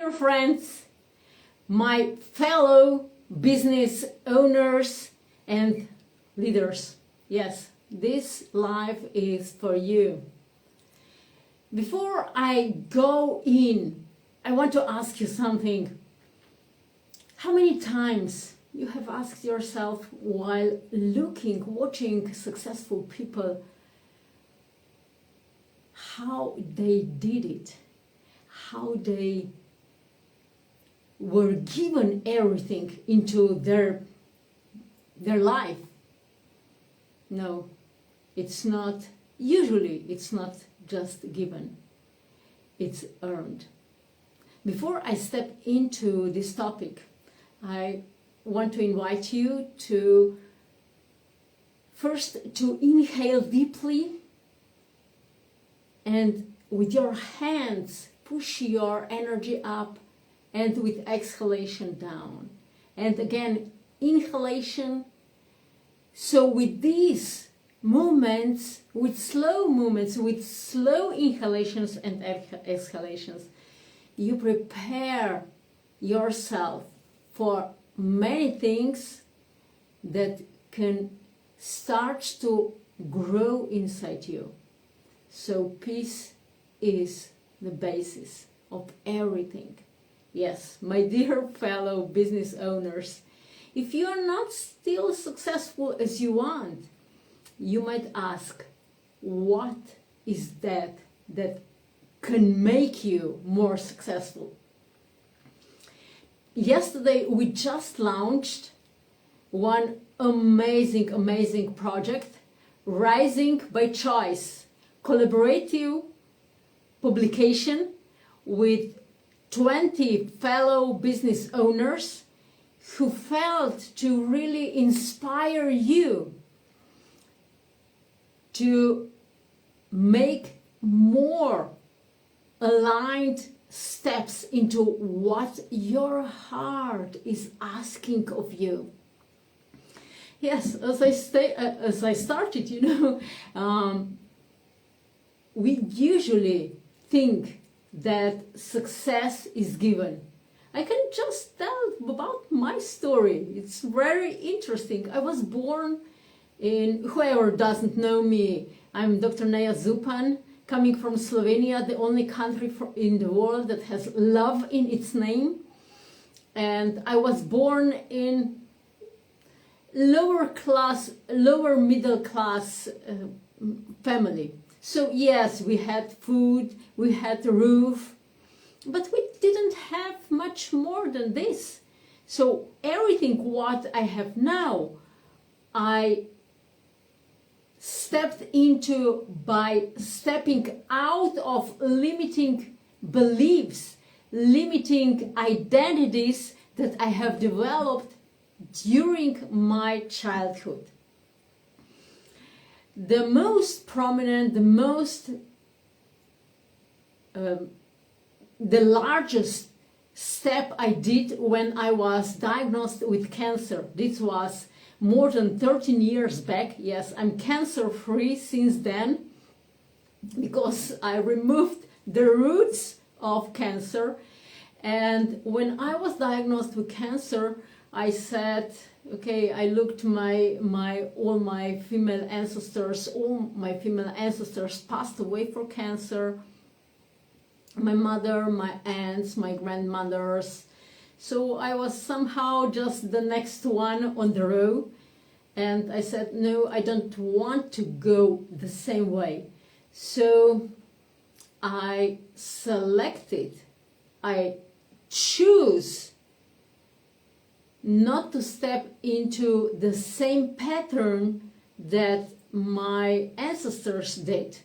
Dear friends, my fellow business owners and leaders, yes, this live is for you. Before I go in, I want to ask you something. How many times you have asked yourself while watching successful people, how they did it, how they were given everything into their life? No, it's not, usually it's not just given, it's earned. Before I step into this topic, I want to invite you to first to inhale deeply and with your hands push your energy up, and with exhalation down. And again, inhalation. So with these movements, with slow inhalations and exhalations, you prepare yourself for many things that can start to grow inside you. So peace is the basis of everything. Yes, my dear fellow business owners, if you are not still successful as you want, you might ask, what is that can make you more successful? Yesterday we just launched one amazing project, Rising by Choice, collaborative publication with 20 fellow business owners who felt to really inspire you to make more aligned steps into what your heart is asking of you. Yes, as I started, we usually think that success is given. I can just tell about my story. It's very interesting. I was born in, whoever doesn't know me, I'm Dr. Neja Zupan, coming from Slovenia, the only country in the world that has love in its name. And I was born in lower middle class family. So yes, we had food, we had a roof, but we didn't have much more than this. So everything what I have now, I stepped into by stepping out of limiting beliefs, limiting identities that I have developed during my childhood. The most prominent, the largest step I did when I was diagnosed with cancer. This was more than 13 years back. Yes, I'm cancer-free since then because I removed the roots of cancer. And when I was diagnosed with cancer, I said, okay, I looked all my female ancestors passed away for cancer. My mother, my aunts, my grandmothers. So I was somehow just the next one on the row. And I said, no, I don't want to go the same way. So I choose not to step into the same pattern that my ancestors did.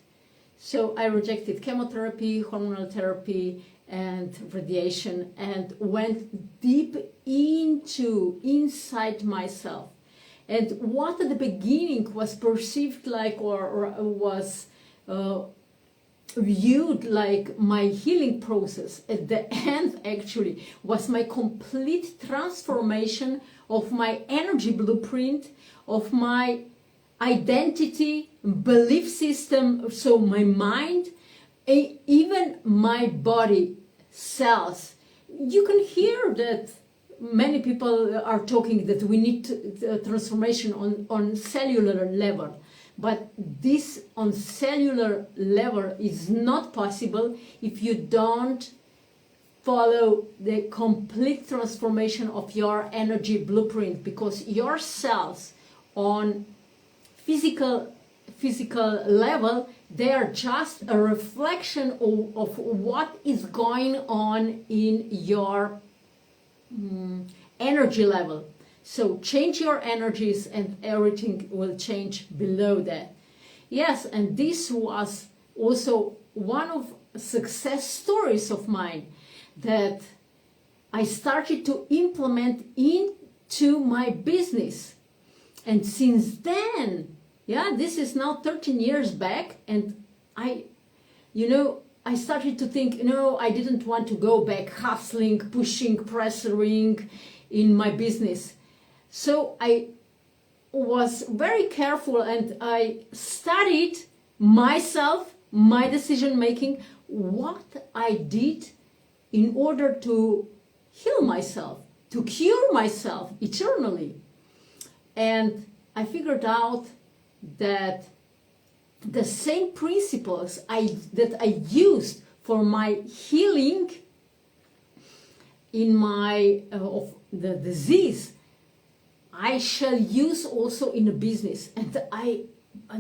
So I rejected chemotherapy, hormonal therapy, and radiation, and went deep inside myself. And what at the beginning was perceived like or was viewed like my healing process, at the end actually was my complete transformation of my energy blueprint, of my identity, belief system, so my mind, even my body cells. you can hear that many people are talking that we need transformation on cellular level. But this on cellular level is not possible if you don't follow the complete transformation of your energy blueprint, because your cells on physical level, they are just a reflection of what is going on in your energy level. So change your energies and everything will change below that. Yes, and this was also one of success stories of mine that I started to implement into my business. And since then, yeah, this is now 13 years back, and I started to think, I didn't want to go back hustling, pushing, pressuring in my business. So I was very careful and I studied myself, my decision making, what I did in order to heal myself, to cure myself eternally. And I figured out that the same principles that I used for my healing in my of the disease, I shall use also in a business. And I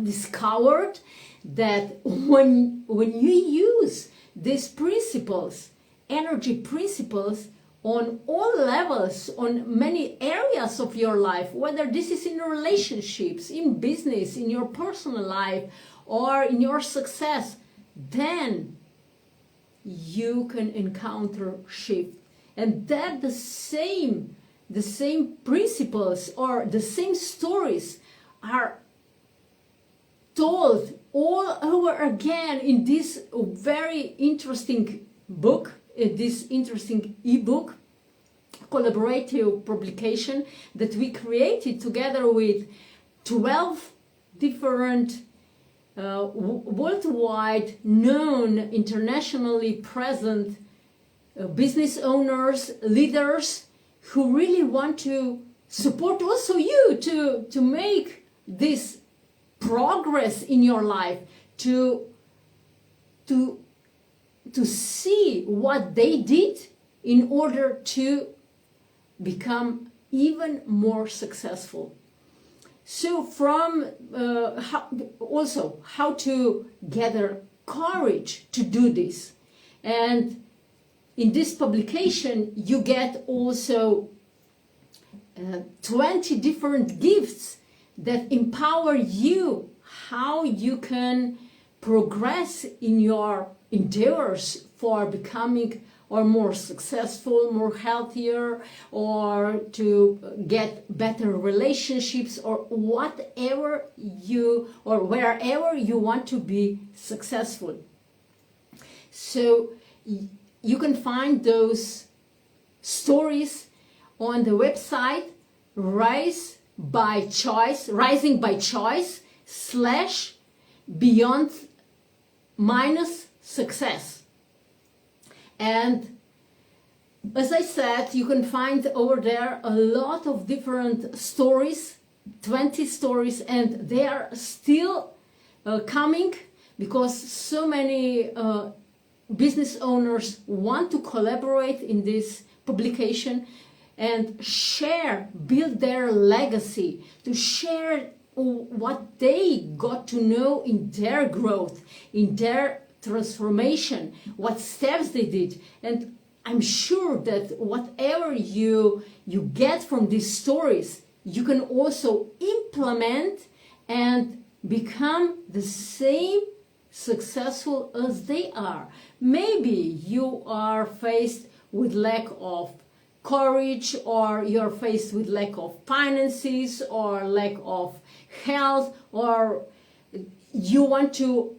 discovered that when you use these principles, energy principles, on all levels, on many areas of your life, whether this is in relationships, in business, in your personal life, or in your success, then you can encounter shift. And that the same principles or the same stories are told all over again in this very interesting book, this interesting ebook, collaborative publication that we created together with 12 different worldwide known, internationally present business owners, leaders who really want to support also you to make this progress in your life, to see what they did in order to become even more successful. So from how to gather courage to do this. And in this publication you get also 20 different gifts that empower you how you can progress in your endeavors for becoming or more successful, more healthier, or to get better relationships, or whatever or wherever you want to be successful. So you can find those stories on the website rising by choice /beyond-success. And as I said, you can find over there a lot of different stories, 20 stories, and they are still coming because so many business owners want to collaborate in this publication and share, build their legacy, to share what they got to know in their growth, in their transformation, what steps they did. And I'm sure that whatever you get from these stories, you can also implement and become the same successful as they are. Maybe you are faced with lack of courage, or you're faced with lack of finances, or lack of health, or you want to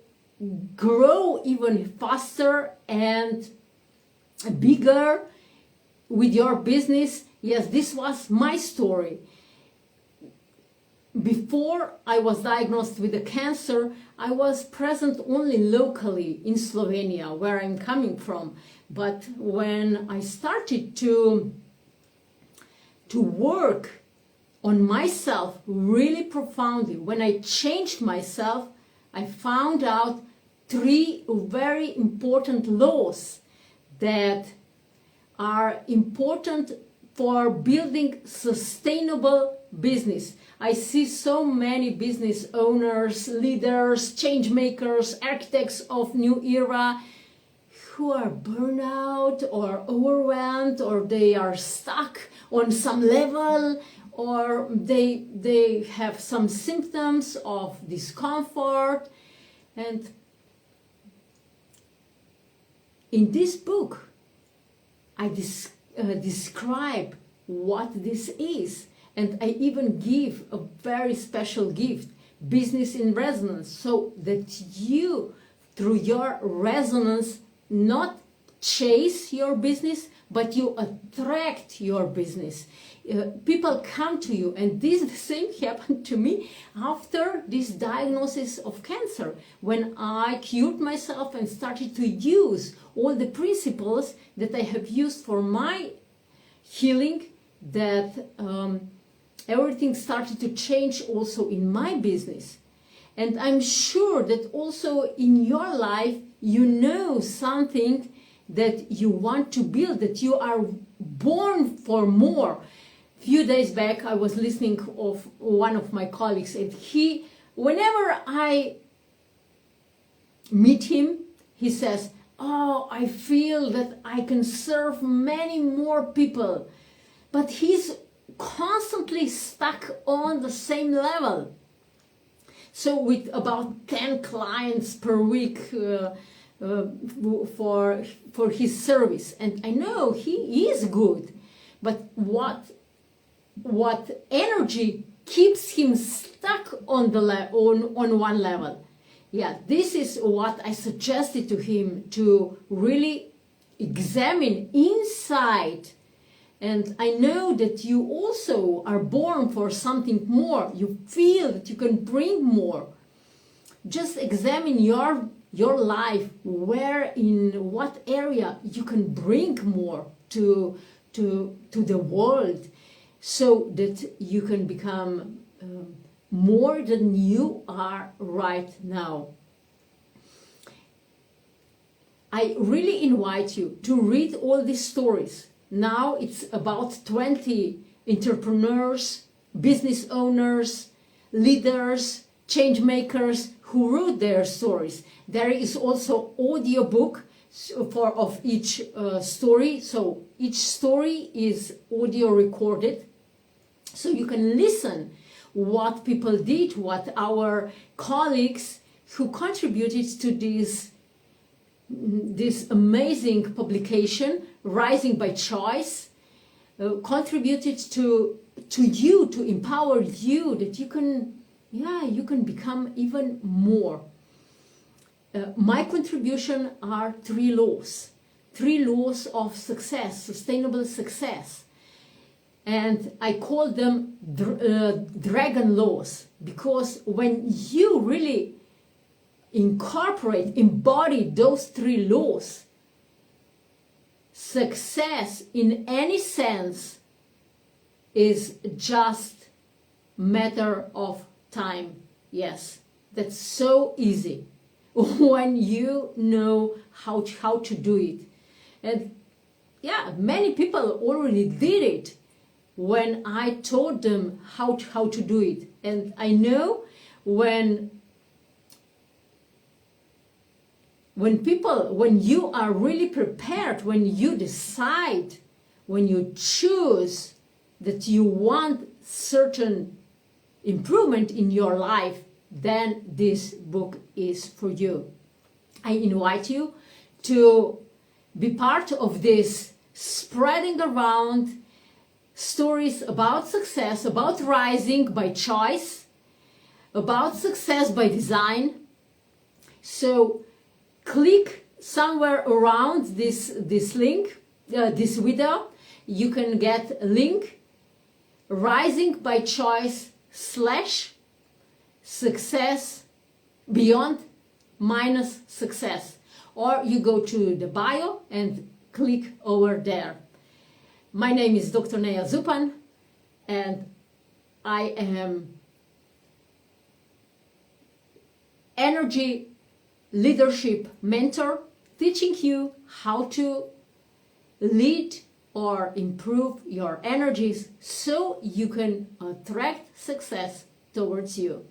grow even faster and bigger with your business. Yes, this was my story. Before I was diagnosed with the cancer, I was present only locally in Slovenia, where I'm coming from. But when I started to work on myself really profoundly, when I changed myself, I found out 3 very important laws that are important for building sustainable business. I see so many business owners, leaders, change makers, architects of new era who are burnout or overwhelmed, or they are stuck on some level, or they have some symptoms of discomfort. And in this book, I describe what this is, and I even give a very special gift, Business in Resonance, so that you, through your resonance, not chase your business, but you attract your business. People come to you, and this thing happened to me after this diagnosis of cancer, when I cured myself and started to use all the principles that I have used for my healing, that everything started to change also in my business. And I'm sure that also in your life you know something that you want to build, that you are born for more. A few days back I was listening of one of my colleagues, and whenever I meet him, he says, "Oh, I feel that I can serve many more people." But he's constantly stuck on the same level. So with about 10 clients per week for his service, and I know he is good, but what energy keeps him stuck on on one level? Yeah, this is what I suggested to him, to really examine inside. And I know that you also are born for something more. You feel that you can bring more. Just examine your life, where, in what area you can bring more to the world, so that you can become more than you are right now. I really invite you to read all these stories. Now it's about 20 entrepreneurs, business owners, leaders, change makers who wrote their stories. There is also audiobook of each story. So each story is audio recorded. So you can listen what people did, what our colleagues who contributed to this amazing publication, Rising by Choice, contributed to you, to empower you, that you can become even more. My contribution are 3 laws of success, sustainable success. And I call them dragon laws, because when you really embody those 3 laws, success in any sense is just matter of time. Yes, that's so easy when you know how to do it. And yeah, many people already did it when I taught them how to do it. And I know when you are really prepared, when you decide, when you choose that you want certain improvement in your life, then this book is for you. I invite you to be part of this spreading around stories about success, about rising by choice, about success by design. So click somewhere around this link, this video. You can get a link, Rising by Choice / success beyond - success. Or you go to the bio and click over there. My name is Dr. Neja Zupan, and I am energy leadership mentor, teaching you how to lead or improve your energies so you can attract success towards you.